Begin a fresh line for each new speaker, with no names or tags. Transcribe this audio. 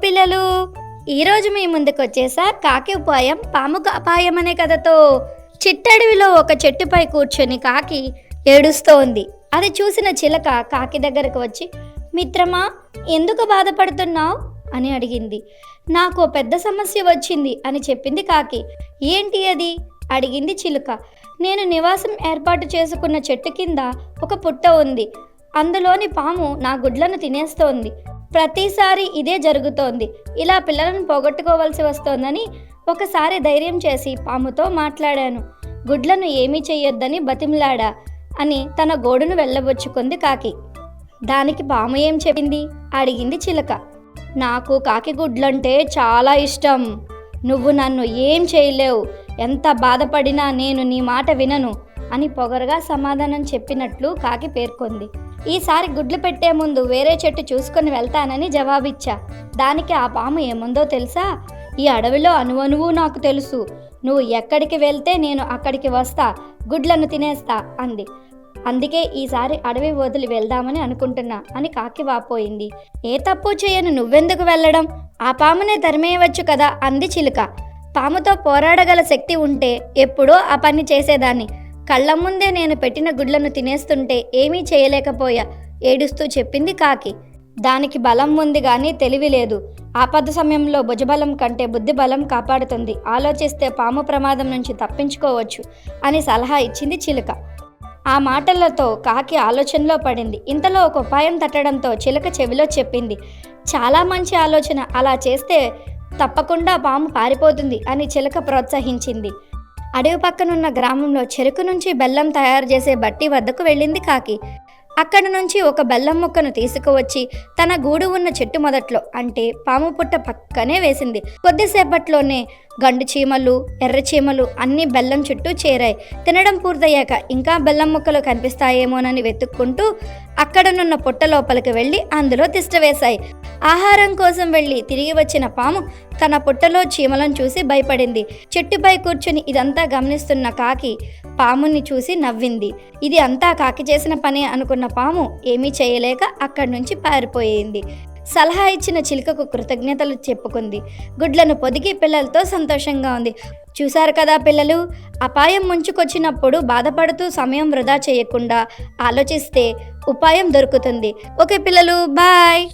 పిల్లలు, ఈరోజు మీ ముందుకు వచ్చేసా కాకి ఉపాయం పాముకు అపాయం అనే కథతో. చిట్టడవిలో ఒక చెట్టుపై కూర్చొని కాకి ఏడుస్తోంది. అది చూసిన చిలక కాకి దగ్గరకు వచ్చి, మిత్రమా, ఎందుకు బాధపడుతున్నావు అని అడిగింది. నాకు పెద్ద సమస్య వచ్చింది అని చెప్పింది కాకి. ఏంటి అది అడిగింది చిలుక. నేను నివాసం ఏర్పాటు చేసుకున్న చెట్టు కింద ఒక పుట్ట ఉంది. అందులోని పాము నా గుడ్లను తినేస్తోంది. ప్రతిసారి ఇదే జరుగుతోంది. ఇలా పిల్లలను పోగొట్టుకోవాల్సి వస్తోందని ఒకసారి ధైర్యం చేసి పాముతో మాట్లాడాను. గుడ్లను ఏమీ చెయ్యొద్దని బతిమిలాడా అని తన గోడును వెళ్ళబుచ్చుకుంది కాకి. దానికి పాము ఏం చెప్పింది అడిగింది చిలక. నాకు కాకి గుడ్లంటే చాలా ఇష్టం. నువ్వు నన్ను ఏం చేయలేవు. ఎంత బాధపడినా నేను నీ మాట వినను అని పొగరుగా సమాధానం చెప్పినట్లు కాకి పేర్కొంది. ఈసారి గుడ్లు పెట్టే ముందు వేరే చెట్టు చూసుకొని వెళ్తానని జవాబిచ్చా. దానికి ఆ పాము ఏముందో తెలుసా? ఈ అడవిలో అణువణువు నాకు తెలుసు. నువ్వు ఎక్కడికి వెళ్తే నేను అక్కడికి వస్తా, గుడ్లను తినేస్తా అంది. అందుకే ఈసారి అడవి వదిలి వెళ్దామని అనుకుంటున్నా అని కాకి వాపోయింది. ఏ తప్పు చేయను నువ్వెందుకు వెళ్ళడం? ఆ పామునే తరిమేయవచ్చు కదా అంది చిలుక. పాముతో పోరాడగల శక్తి ఉంటే ఎప్పుడో ఆ పని చేసేదాన్ని. కళ్ళ ముందే నేను పెట్టిన గుడ్లను తినేస్తుంటే ఏమీ చేయలేకపోయా ఏడుస్తూ చెప్పింది కాకి. దానికి బలం ఉంది కానీ తెలివి లేదు. ఆపద సమయంలో భుజబలం కంటే బుద్ధి బలం కాపాడుతుంది. ఆలోచిస్తే పాము ప్రమాదం నుంచి తప్పించుకోవచ్చు అని సలహా ఇచ్చింది చిలుక. ఆ మాటలతో కాకి ఆలోచనలో పడింది. ఇంతలో ఒక ఉపాయం తట్టడంతో చిలుక చెవిలో చెప్పింది. చాలా మంచి ఆలోచన, అలా చేస్తే తప్పకుండా పాము పారిపోతుంది అని చిలుక ప్రోత్సహించింది. అడవి పక్కనున్న గ్రామంలో చెరుకు నుంచి బెల్లం తయారు చేసే బట్టి వద్దకు వెళ్ళింది కాకి. అక్కడి నుంచి ఒక బెల్లం ముక్కను తీసుకువచ్చి తన గూడు ఉన్న చెట్టు మొదట్లో, అంటే పాము పుట్ట పక్కనే వేసింది. కొద్దిసేపట్లోనే గండు చీమలు, ఎర్ర చీమలు అన్నీ బెల్లం చుట్టూ చేరాయి. తినడం పూర్తయ్యాక ఇంకా బెల్లం ముక్కలు కనిపిస్తాయేమోనని వెతుక్కుంటూ అక్కడనున్న పుట్ట లోపలికి వెళ్ళి అందులో తిష్టవేశాయి. ఆహారం కోసం వెళ్ళి తిరిగి వచ్చిన పాము తన పుట్టలో చీమలను చూసి భయపడింది. చెట్టుపై కూర్చుని ఇదంతా గమనిస్తున్న కాకి పాముని చూసి నవ్వింది. ఇది అంతా కాకి చేసిన పని అనుకున్న పాము ఏమీ చేయలేక అక్కడి నుంచి పారిపోయింది. సలహా ఇచ్చిన చిలుకకు కృతజ్ఞతలు చెప్పుకుంది. గుడ్లను పొదిగి పిల్లలతో సంతోషంగా ఉంది. చూశారు కదా పిల్లలు, అపాయం ముంచుకొచ్చినప్పుడు బాధపడుతూ సమయం వృధా చేయకుండా ఆలోచిస్తే ఉపాయం దొరుకుతుంది. ఓకే పిల్లలు, బాయ్.